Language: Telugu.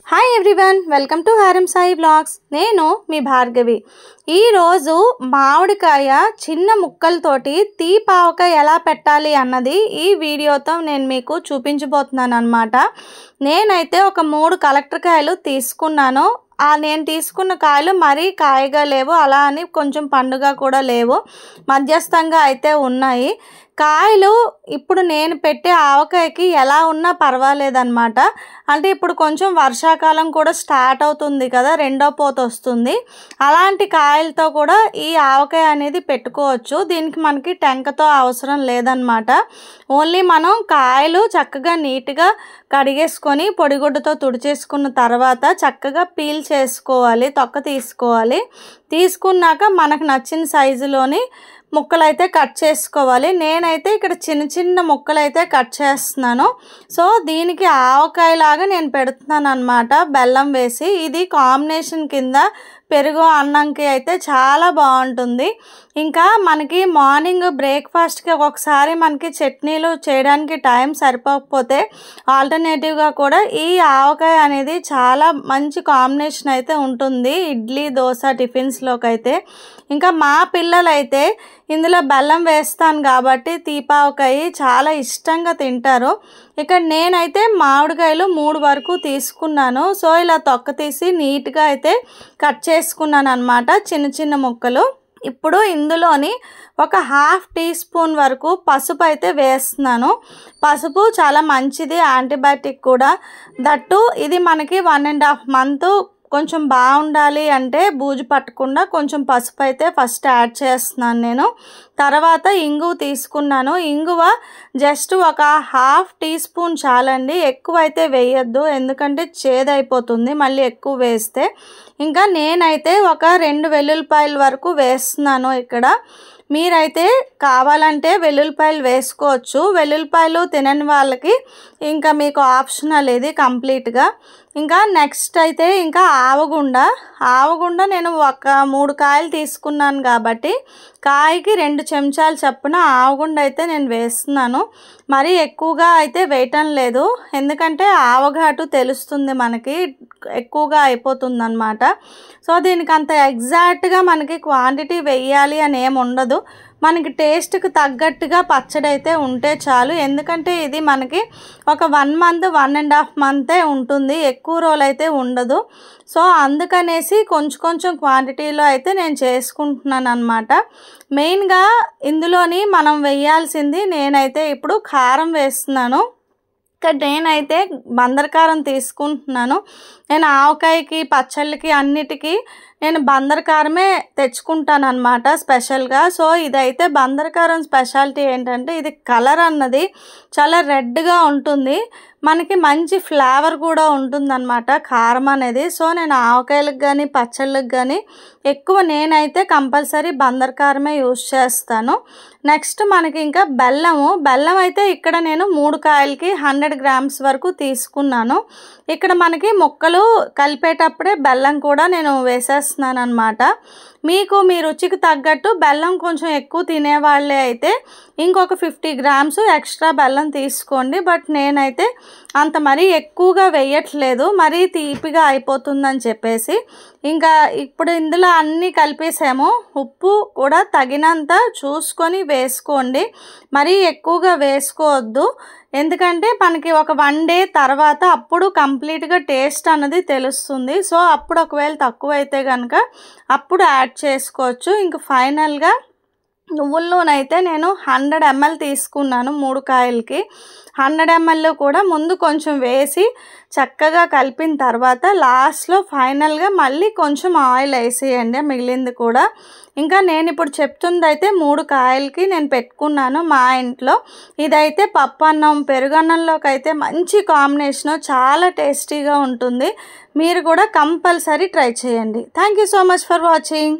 హాయ్ ఎవ్రీవన్, వెల్కమ్ టు హారం సాయి బ్లాగ్స్. నేను మీ భార్గవి. ఈరోజు మామిడికాయ చిన్న ముక్కలతోటి తీపావకాయ ఎలా పెట్టాలి అన్నది ఈ వీడియోతో నేను మీకు చూపించబోతున్నాను అన్నమాట. నేనైతే ఒక 3 కలెక్టర్ కాయలు తీసుకున్నాను. నేను తీసుకున్న కాయలు మరీ కాయగా లేవు, అలా అని కొంచెం పండుగ కూడా లేవు, మధ్యస్థంగా అయితే ఉన్నాయి. కాయలు ఇప్పుడు నేను పెట్టే ఆవకాయకి ఎలా ఉన్నా పర్వాలేదన్నమాట. అంటే ఇప్పుడు కొంచెం వర్షాకాలం కూడా స్టార్ట్ అవుతుంది కదా, రెండో పోత వస్తుంది. అలాంటి కాయలతో కూడా ఈ ఆవకాయ అనేది పెట్టుకోవచ్చు. దీనికి మనకి టెంకతో అవసరం లేదన్నమాట. ఓన్లీ మనం కాయలు చక్కగా నీట్గా కడిగేసుకొని పొడిగుడ్డతో తుడిచేసుకున్న తర్వాత చక్కగా పీల్ చేసుకోవాలి, తొక్క తీసుకోవాలి. తీసుకున్నాక మనకు నచ్చిన సైజులోని ముక్కలైతే కట్ చేసుకోవాలి. నేనైతే ఇక్కడ చిన్న చిన్న ముక్కలైతే కట్ చేస్తున్నాను. సో దీనికి ఆవకాయలాగా నేను పెడుతున్నాను అన్నమాట, బెల్లం వేసి. ఇది కాంబినేషన్ కింద పెరుగు అన్నంకి అయితే చాలా బాగుంటుంది. ఇంకా మనకి మార్నింగ్ బ్రేక్ఫాస్ట్కి ఒక్కొక్కసారి మనకి చట్నీలు చేయడానికి టైం సరిపోకపోతే ఆల్టర్నేటివ్గా కూడా ఈ ఆవకాయ అనేది చాలా మంచి కాంబినేషన్ అయితే ఉంటుంది ఇడ్లీ, దోశ, టిఫిన్స్లోకి అయితే. ఇంకా మా పిల్లలైతే ఇందులో బెల్లం వేస్తాను కాబట్టి తీపావకాయ చాలా ఇష్టంగా తింటారు. ఇక్కడ నేనైతే మామిడికాయలు 3 వరకు తీసుకున్నాను. సో ఇలా తొక్క తీసి నీట్గా అయితే కట్ చేసుకున్నాను అన్నమాట, చిన్న చిన్న ముక్కలు. ఇప్పుడు ఇందులోని ఒక 1/2 టీ స్పూన్ వరకు పసుపు అయితే వేస్తున్నాను. పసుపు చాలా మంచిది, యాంటీబయాటిక్ కూడా. దట్టు ఇది మనకి 1.5 మంత్ కొంచెం బాగుండాలి అంటే బూజు పట్టకుండా కొంచెం పసుపు అయితే ఫస్ట్ యాడ్ చేస్తున్నాను నేను. తర్వాత ఇంగువ తీసుకున్నాను. ఇంగువ జస్ట్ ఒక 1/2 టీ స్పూన్ చాలండి, ఎక్కువ అయితే వేయొద్దు ఎందుకంటే చేదైపోతుంది మళ్ళీ ఎక్కువ వేస్తే. ఇంకా నేనైతే ఒక 2 వెల్లుల్లిపాయల వరకు వేస్తున్నాను ఇక్కడ. మీరైతే కావాలంటే వెల్లుల్లిపాయలు వేసుకోవచ్చు. వెల్లుల్లిపాయలు తినని వాళ్ళకి ఇంకా మీకు ఆప్షనల్ ఇది కంప్లీట్గా. ఇంకా నెక్స్ట్ అయితే ఇంకా ఆవగుండ నేను ఒక 3 కాయలు తీసుకున్నాను కాబట్టి కాయకి 2 చెంచాలు చప్పున ఆవగుండ అయితే నేను వేస్తున్నాను. మరీ ఎక్కువగా అయితే వేయటం లేదు, ఎందుకంటే ఆవఘాటు తెలుస్తుంది మనకి, ఎక్కువగా అయిపోతుంది అన్నమాట. సో దీనికి అంత ఎగ్జాక్ట్గా మనకి క్వాంటిటీ వేయాలి అని ఏమి ఉండదు. మనకి టేస్ట్కి తగ్గట్టుగా పచ్చడి అయితే ఉంటే చాలు. ఎందుకంటే ఇది మనకి ఒక 1 మంత్ 1.5 మంతే ఉంటుంది, ఎక్కువ రోజులు అయితే ఉండదు. సో అందుకనేసి కొంచెం క్వాంటిటీలో అయితే నేను చేసుకుంటున్నాను అన్నమాట. మెయిన్గా ఇందులోని మనం వేయాల్సింది, నేనైతే ఇప్పుడు కారం వేస్తున్నాను. ఇక్కడ నేనైతే బందరకారం తీసుకుంటున్నాను. నేను ఆవకాయకి, పచ్చళ్ళకి అన్నిటికీ నేను బందరకారమే తెచ్చుకుంటాను అన్నమాట స్పెషల్గా. సో ఇదైతే బందరకారం స్పెషాలిటీ ఏంటంటే ఇది కలర్ అన్నది చాలా రెడ్గా ఉంటుంది, మనకి మంచి ఫ్లేవర్ కూడా ఉంటుందన్నమాట కారం అనేది. సో నేను ఆవకాయలకు కానీ పచ్చళ్ళకి కానీ ఎక్కువ నేనైతే కంపల్సరీ బందరకారమే యూజ్ చేస్తాను. నెక్స్ట్ మనకి ఇంకా బెల్లం అయితే ఇక్కడ నేను 3 కాయలకి 100 గ్రామ్స్ వరకు తీసుకున్నాను. ఇక్కడ మనకి ముక్కలు కలిపేటప్పుడే బెల్లం కూడా నేను వేసేస్తున్నాను అన్నమాట. మీకు మీ రుచికి తగ్గట్టు బెల్లం కొంచెం ఎక్కువ తినేవాళ్ళే అయితే ఇంకొక 50 గ్రామ్స్ ఎక్స్ట్రా బెల్లం తీసుకోండి. బట్ నేనైతే అంత మరీ ఎక్కువగా వేయట్లేదు, మరీ తీపిగా అయిపోతుందని చెప్పేసి. ఇంకా ఇప్పుడు ఇందులో అన్నీ కలిపేసాము. ఉప్పు కూడా తగినంత చూసుకొని వేసుకోండి, మరీ ఎక్కువగా వేసుకోవద్దు. ఎందుకంటే మనకి ఒక 1 డే తర్వాత అప్పుడు కంప్లీట్గా టేస్ట్ అన్నది తెలుస్తుంది. సో అప్పుడు ఒకవేళ తక్కువ అయితే కనుక అప్పుడు యాడ్ చేసుకోవచ్చు. ఇంక ఫైనల్గా నువ్వుల నూనె అయితే నేను 100 ml తీసుకున్నాను 3 కాయలకి. 100 ml కూడా ముందు కొంచెం వేసి చక్కగా కలిపిన తర్వాత లాస్ట్లో ఫైనల్గా మళ్ళీ కొంచెం ఆయిల్ వేసేయండి మిగిలింది కూడా. ఇంకా నేను ఇప్పుడు చెప్తుంది అయితే 3 కాయలకి నేను పెట్టుకున్నాను మా ఇంట్లో. ఇదైతే పప్పు అన్నం, పెరుగన్నంలోకి అయితే మంచి కాంబినేషను, చాలా టేస్టీగా ఉంటుంది. మీరు కూడా కంపల్సరీ ట్రై చేయండి. Thank you so much for watching.